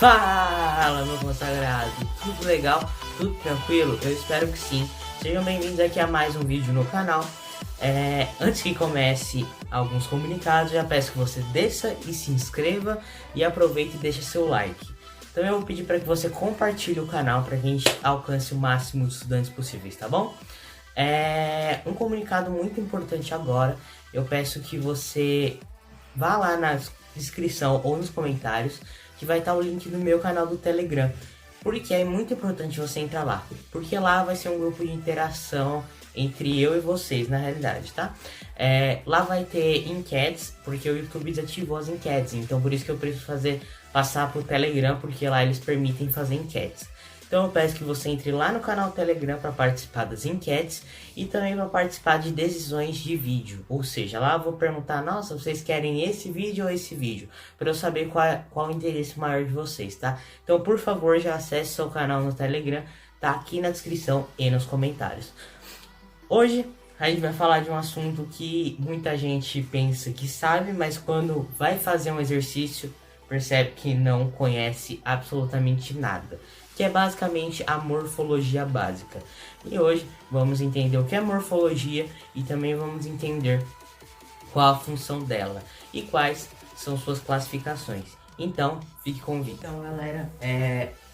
Fala, meu consagrado! Tudo legal? Tudo tranquilo? Eu espero que sim. Sejam bem-vindos aqui a mais um vídeo no canal. Antes que comece alguns comunicados, já peço que você desça e se inscreva e aproveite e deixe seu like. Também eu vou pedir para que você compartilhe o canal para que a gente alcance o máximo de estudantes possíveis, tá bom? Um comunicado muito importante agora. Eu peço que você vá lá na descrição ou nos comentários que vai estar o link do meu canal do Telegram. Porque é muito importante você entrar lá, porque lá vai ser um grupo de interação entre eu e vocês, na realidade, tá? Lá vai ter enquetes, porque o YouTube desativou as enquetes, então por isso que eu preciso passar pro Telegram, porque lá eles permitem fazer enquetes. Então eu peço que você entre lá no canal do Telegram para participar das enquetes e também para participar de decisões de vídeo. Ou seja, lá eu vou perguntar, nossa, vocês querem esse vídeo ou esse vídeo? Para eu saber qual o interesse maior de vocês, tá? Então, por favor, já acesse seu canal no Telegram, tá aqui na descrição e nos comentários. Hoje a gente vai falar de um assunto que muita gente pensa que sabe, mas quando vai fazer um exercício, percebe que não conhece absolutamente nada, que é basicamente a morfologia básica. E hoje vamos entender o que é morfologia e também vamos entender qual a função dela e quais são suas classificações. Então, fique convite. Então, galera,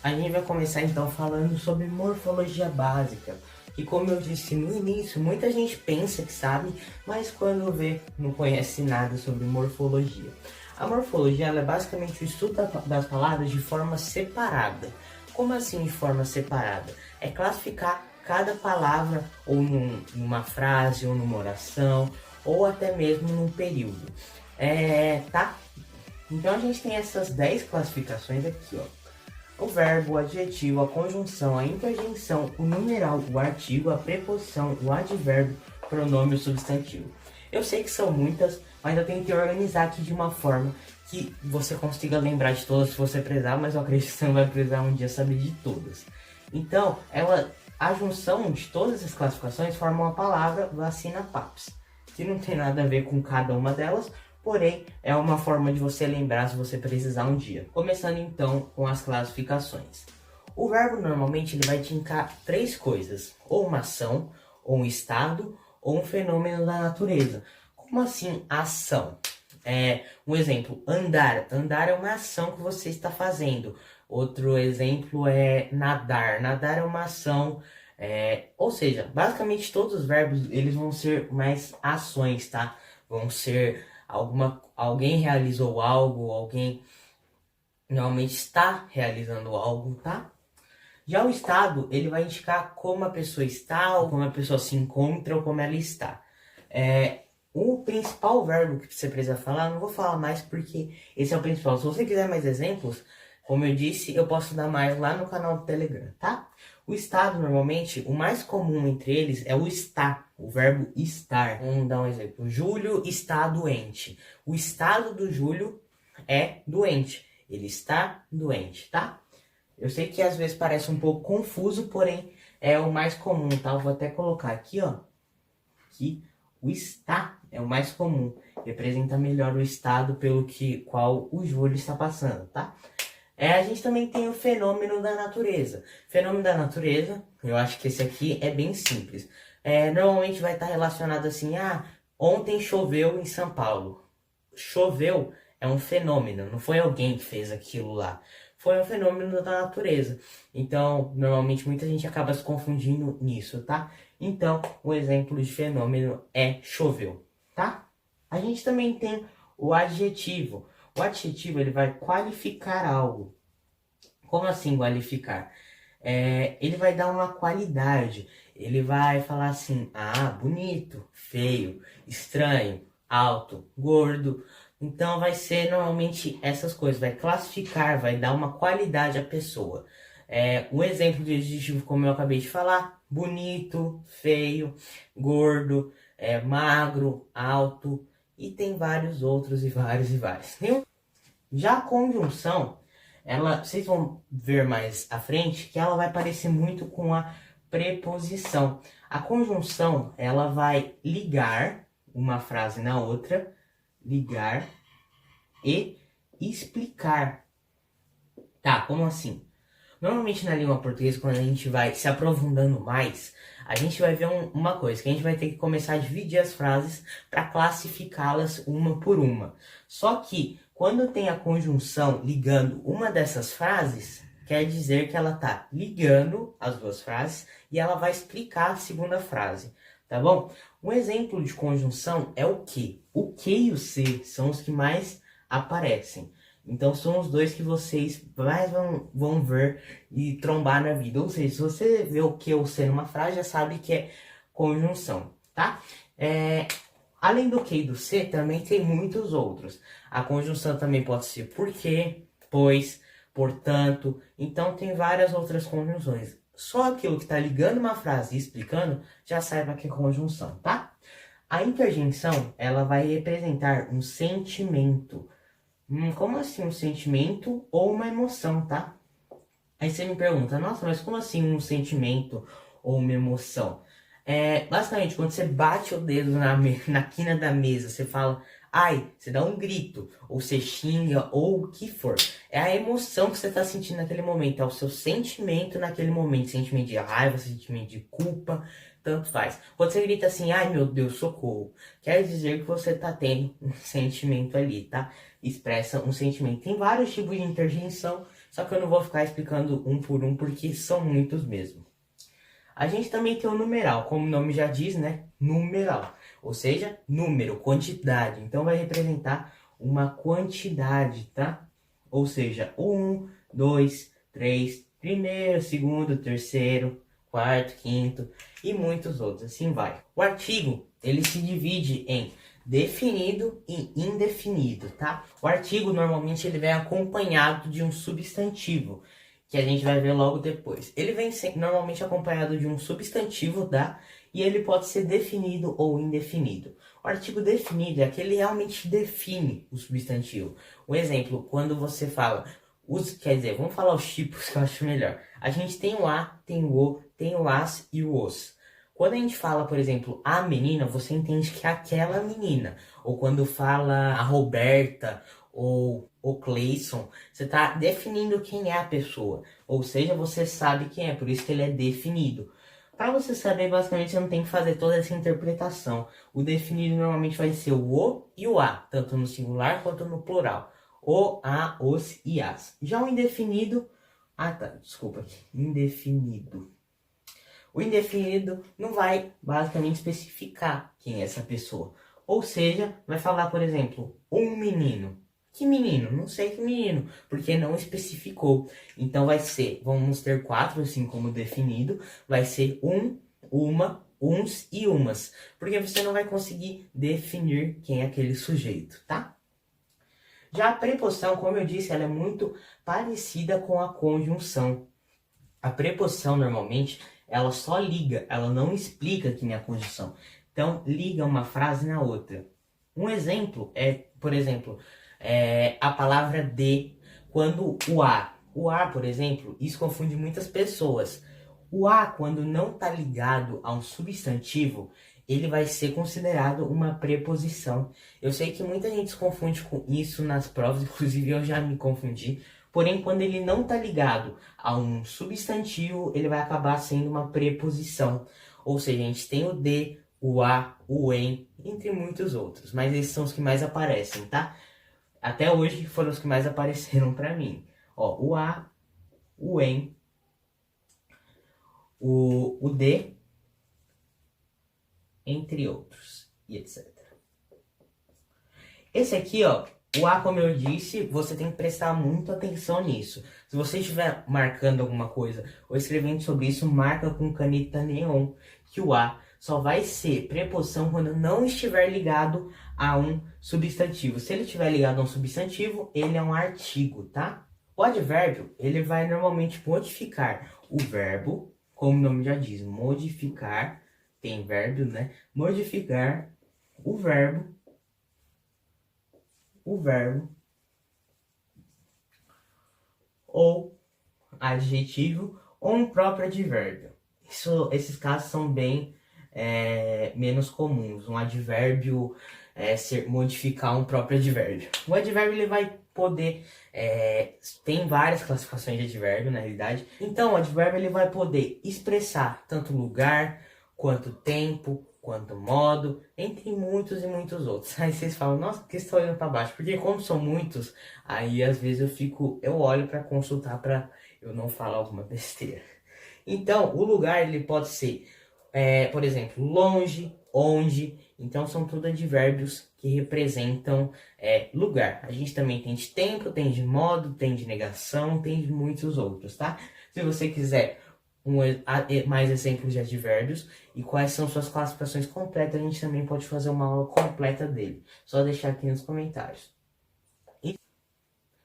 a gente vai começar então falando sobre morfologia básica. E como eu disse no início, muita gente pensa que sabe, mas quando vê, não conhece nada sobre morfologia. A morfologia ela é basicamente o estudo das palavras de forma separada. Como assim de forma separada? É classificar cada palavra ou numa frase, ou numa oração, ou até mesmo num período. Tá? Então a gente tem essas 10 classificações aqui, ó. O verbo, o adjetivo, a conjunção, a interjeição, o numeral, o artigo, a preposição, o advérbio, pronome e o substantivo. Eu sei que são muitas, mas eu tentei organizar aqui de uma forma que você consiga lembrar de todas se você precisar, mas eu acredito que você não vai precisar um dia saber de todas. Então, a junção de todas as classificações forma uma palavra vacina paps, que não tem nada a ver com cada uma delas, porém é uma forma de você lembrar se você precisar um dia. Começando então com as classificações. O verbo normalmente ele vai te indicar três coisas, ou uma ação, ou um estado, ou um fenômeno da natureza. Como assim ação? Um exemplo, andar. Andar é uma ação que você está fazendo. Outro exemplo é nadar. Nadar é uma ação. Ou seja, basicamente todos os verbos eles vão ser mais ações, tá? Vão ser alguém realizou algo, alguém normalmente está realizando algo, tá? Já o estado, ele vai indicar como a pessoa está, ou como a pessoa se encontra, ou como ela está. O principal verbo que você precisa falar, eu não vou falar mais porque esse é o principal. Se você quiser mais exemplos, como eu disse, eu posso dar mais lá no canal do Telegram, tá? O estado, normalmente, o mais comum entre eles é o estar, o verbo estar. Vamos dar um exemplo. Júlio está doente. O estado do Júlio é doente. Ele está doente, tá? Eu sei que às vezes parece um pouco confuso, porém é o mais comum, tá? Eu vou até colocar aqui, ó. Aqui, o está é o mais comum. Representa melhor o estado pelo qual o Júlio está passando, tá? A gente também tem o fenômeno da natureza. Fenômeno da natureza, eu acho que esse aqui é bem simples. Normalmente vai estar relacionado assim, ontem choveu em São Paulo. Choveu é um fenômeno, não foi alguém que fez aquilo lá. Foi um fenômeno da natureza. Então, normalmente muita gente acaba se confundindo nisso, tá? Então, o exemplo de fenômeno é choveu, tá? A gente também tem o adjetivo. O adjetivo ele vai qualificar algo. Como assim qualificar? Ele vai dar uma qualidade. Ele vai falar assim, bonito, feio, estranho, alto, gordo. Então vai ser normalmente essas coisas, vai classificar, vai dar uma qualidade à pessoa. Um exemplo de adjetivo, como eu acabei de falar, bonito, feio, gordo, magro, alto, e tem vários outros e vários. Já a conjunção, vocês vão ver mais à frente que ela vai parecer muito com a preposição. A conjunção, ela vai ligar uma frase na outra, ligar e explicar. Tá, como assim? Normalmente na língua portuguesa, quando a gente vai se aprofundando mais, a gente vai ver uma coisa, que a gente vai ter que começar a dividir as frases para classificá-las uma por uma. Só que quando tem a conjunção ligando uma dessas frases, quer dizer que ela está ligando as duas frases e ela vai explicar a segunda frase, tá bom? Um exemplo de conjunção é o que. O que e o se são os que mais aparecem. Então são os dois que vocês mais vão ver e trombar na vida. Ou seja, se você vê o que ou se numa frase, já sabe que é conjunção, tá? Além do que e do se, também tem muitos outros. A conjunção também pode ser porque, pois, portanto. Então tem várias outras conjunções. Só aquilo que está ligando uma frase e explicando, já saiba que é conjunção, tá? A interjeição, ela vai representar um sentimento. Como assim um sentimento ou uma emoção, tá? Aí você me pergunta, nossa, mas como assim um sentimento ou uma emoção? Basicamente, quando você bate o dedo na quina da mesa, você fala, ai, você dá um grito, ou você xinga, ou o que for. É a emoção que você está sentindo naquele momento, é o seu sentimento naquele momento, sentimento de raiva, sentimento de culpa, tanto faz. Quando você grita assim, ai meu Deus, socorro, quer dizer que você está tendo um sentimento ali, tá? Expressa um sentimento. Tem vários tipos de interjeição, só que eu não vou ficar explicando um por um, porque são muitos mesmo. A gente também tem o numeral, como o nome já diz, né? Numeral, ou seja, número, quantidade. Então vai representar uma quantidade, tá? Ou seja, 1, 2, 3, primeiro, segundo, terceiro, quarto, quinto e muitos outros, assim vai. O artigo, ele se divide em definido e indefinido, tá? O artigo normalmente ele vem acompanhado de um substantivo, que a gente vai ver logo depois. Ele vem normalmente acompanhado de um substantivo, tá? E ele pode ser definido ou indefinido. O artigo definido é aquele que realmente define o substantivo. Um exemplo, quando você fala, quer dizer, vamos falar os tipos que eu acho melhor. A gente tem o a, tem o o, tem o as e o os. Quando a gente fala, por exemplo, a menina, você entende que é aquela menina. Ou quando fala a Roberta ou o Cleison, você está definindo quem é a pessoa. Ou seja, você sabe quem é, por isso que ele é definido. Para você saber, basicamente, você não tem que fazer toda essa interpretação. O definido normalmente vai ser o e o a, tanto no singular quanto no plural. O, a, os e as. Já o indefinido... Ah, tá, desculpa aqui. Indefinido. O indefinido não vai basicamente especificar quem é essa pessoa. Ou seja, vai falar, por exemplo, um menino. Que menino? Não sei que menino, porque não especificou. Então vai ser, vamos ter 4, assim como definido, vai ser um, uma, uns e umas. Porque você não vai conseguir definir quem é aquele sujeito, tá? Já a preposição, como eu disse, ela é muito parecida com a conjunção. A preposição, normalmente, ela só liga, ela não explica quem é a conjunção. Então, liga uma frase na outra. Um exemplo é, por exemplo, a palavra de, quando o a. O a, por exemplo, isso confunde muitas pessoas. O a, quando não está ligado a um substantivo, ele vai ser considerado uma preposição. Eu sei que muita gente se confunde com isso nas provas, inclusive eu já me confundi. Porém, quando ele não está ligado a um substantivo, ele vai acabar sendo uma preposição. Ou seja, a gente tem o de, o a, o em, entre muitos outros. Mas esses são os que mais aparecem, tá? Até hoje foram os que mais apareceram para mim. Ó, o a, o em, o de, entre outros, e etc. Esse aqui, ó, o a, como eu disse, você tem que prestar muita atenção nisso. Se você estiver marcando alguma coisa ou escrevendo sobre isso, marca com caneta neon, que o a só vai ser preposição quando não estiver ligado a um substantivo. Se ele estiver ligado a um substantivo, ele é um artigo, tá? O advérbio, ele vai normalmente modificar o verbo, como o nome já diz, modificar, tem verbo, né? Modificar o verbo, ou adjetivo, ou um próprio advérbio. Esses casos são bem menos comuns. Um advérbio modificar um próprio advérbio. O advérbio ele vai poder, tem várias classificações de advérbio na realidade. Então o advérbio ele vai poder expressar tanto lugar, quanto tempo, quanto modo, entre muitos e muitos outros. Aí vocês falam, nossa, por que você está olhando para baixo? Porque como são muitos, aí às vezes eu olho para consultar para eu não falar alguma besteira. Então o lugar ele pode ser, por exemplo, longe, onde. Então são tudo advérbios que representam lugar. A gente também tem de tempo, tem de modo, tem de negação, tem de muitos outros, tá? Se você quiser mais exemplos de advérbios e quais são suas classificações completas, a gente também pode fazer uma aula completa dele. Só deixar aqui nos comentários.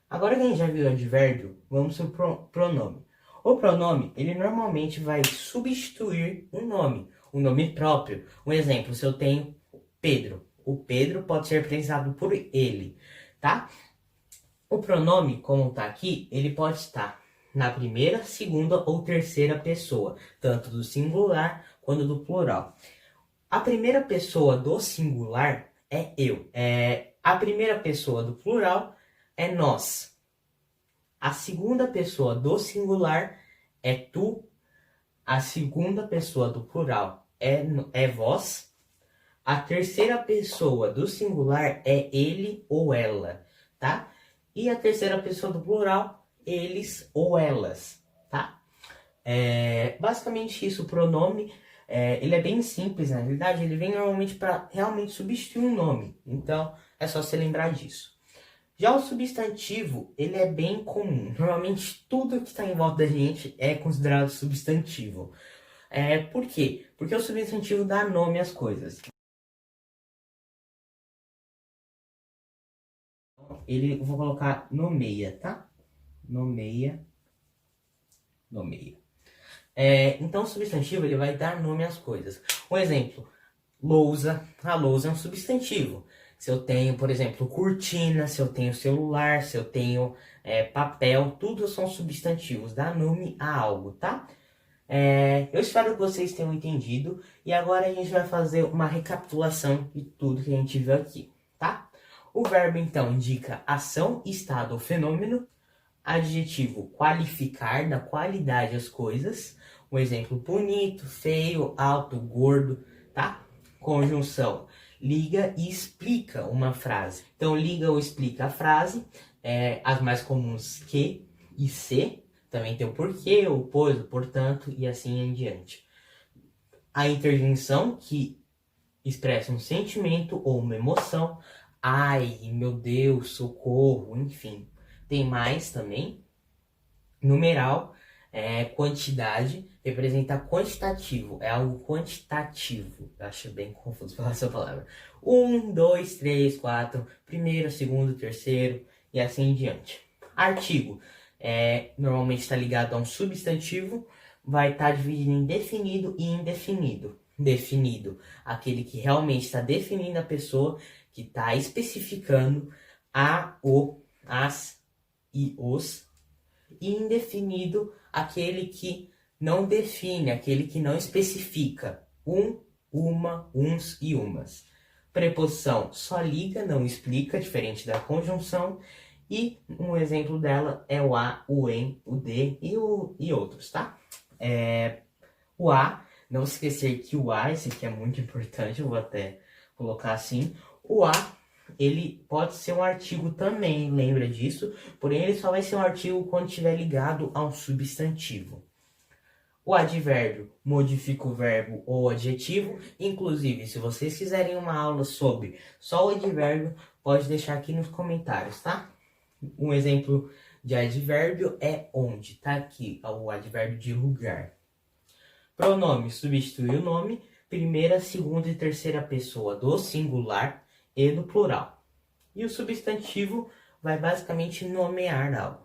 Agora que a gente já viu o advérbio, vamos para o pronome. O pronome, ele normalmente vai substituir um nome próprio. Um exemplo, se eu tenho Pedro, o Pedro pode ser representado por ele, tá? O pronome, como está aqui, ele pode estar na primeira, segunda ou terceira pessoa, tanto do singular quanto do plural. A primeira pessoa do singular é eu. A primeira pessoa do plural é nós. A segunda pessoa do singular é tu. A segunda pessoa do plural é vós. A terceira pessoa do singular é ele ou ela, tá? E a terceira pessoa do plural, eles ou elas, tá? Basicamente isso, o pronome, ele é bem simples, na realidade, ele vem normalmente para realmente substituir um nome. Então, é só você lembrar disso. Já o substantivo, ele é bem comum. Normalmente, tudo que está em volta da gente é considerado substantivo. Por quê? Porque o substantivo dá nome às coisas. Eu vou colocar nomeia, tá? Nomeia. Então, o substantivo ele vai dar nome às coisas. Um exemplo, lousa. A lousa é um substantivo. Se eu tenho, por exemplo, cortina, se eu tenho celular, se eu tenho papel, tudo são substantivos. Dá nome a algo, tá? Eu espero que vocês tenham entendido. E agora a gente vai fazer uma recapitulação de tudo que a gente viu aqui, tá? O verbo, então, indica ação, estado ou fenômeno. Adjetivo, qualificar, da qualidade as coisas. Um exemplo, bonito, feio, alto, gordo, tá? Conjunção, liga e explica uma frase. Então, liga ou explica a frase. As mais comuns, que e se. Também tem o porquê, o pois, o portanto e assim em diante. A interjeição, que expressa um sentimento ou uma emoção. Ai, meu Deus, socorro, enfim. Tem mais também. Numeral, quantidade, representa quantitativo, é algo quantitativo. Eu acho bem confuso falar essa palavra. 1, 2, 3, 4, primeiro, segundo, terceiro e assim em diante. Artigo, normalmente está ligado a um substantivo, vai estar dividido em definido e indefinido. Definido, aquele que realmente está definindo a pessoa, que está especificando a, o, as e os. E indefinido, aquele que não define, aquele que não especifica. Um, uma, uns e umas. Preposição só liga, não explica, diferente da conjunção. E um exemplo dela é o a, o em, o de e outros, tá? O a, não se esquecer que o a, esse aqui é muito importante, eu vou até colocar assim. O a, ele pode ser um artigo também, lembra disso? Porém, ele só vai ser um artigo quando estiver ligado a um substantivo. O advérbio modifica o verbo ou adjetivo. Inclusive, se vocês quiserem uma aula sobre só o advérbio, pode deixar aqui nos comentários, tá? Um exemplo de advérbio é onde. Tá aqui o advérbio de lugar. Pronome substitui o nome, primeira, segunda e terceira pessoa do singular e do plural. E o substantivo vai basicamente nomear algo.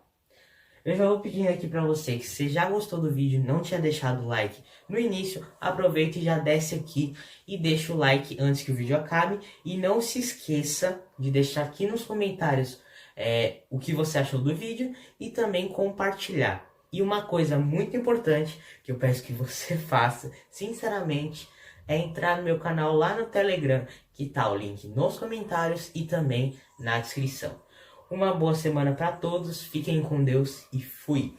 Eu já vou pedindo aqui para você que se já gostou do vídeo, não tinha deixado o like no início, aproveita e já desce aqui e deixa o like antes que o vídeo acabe. E não se esqueça de deixar aqui nos comentários o que você achou do vídeo e também compartilhar. E uma coisa muito importante que eu peço que você faça, sinceramente, é entrar no meu canal lá no Telegram, que tá o link nos comentários e também na descrição. Uma boa semana para todos, fiquem com Deus e fui!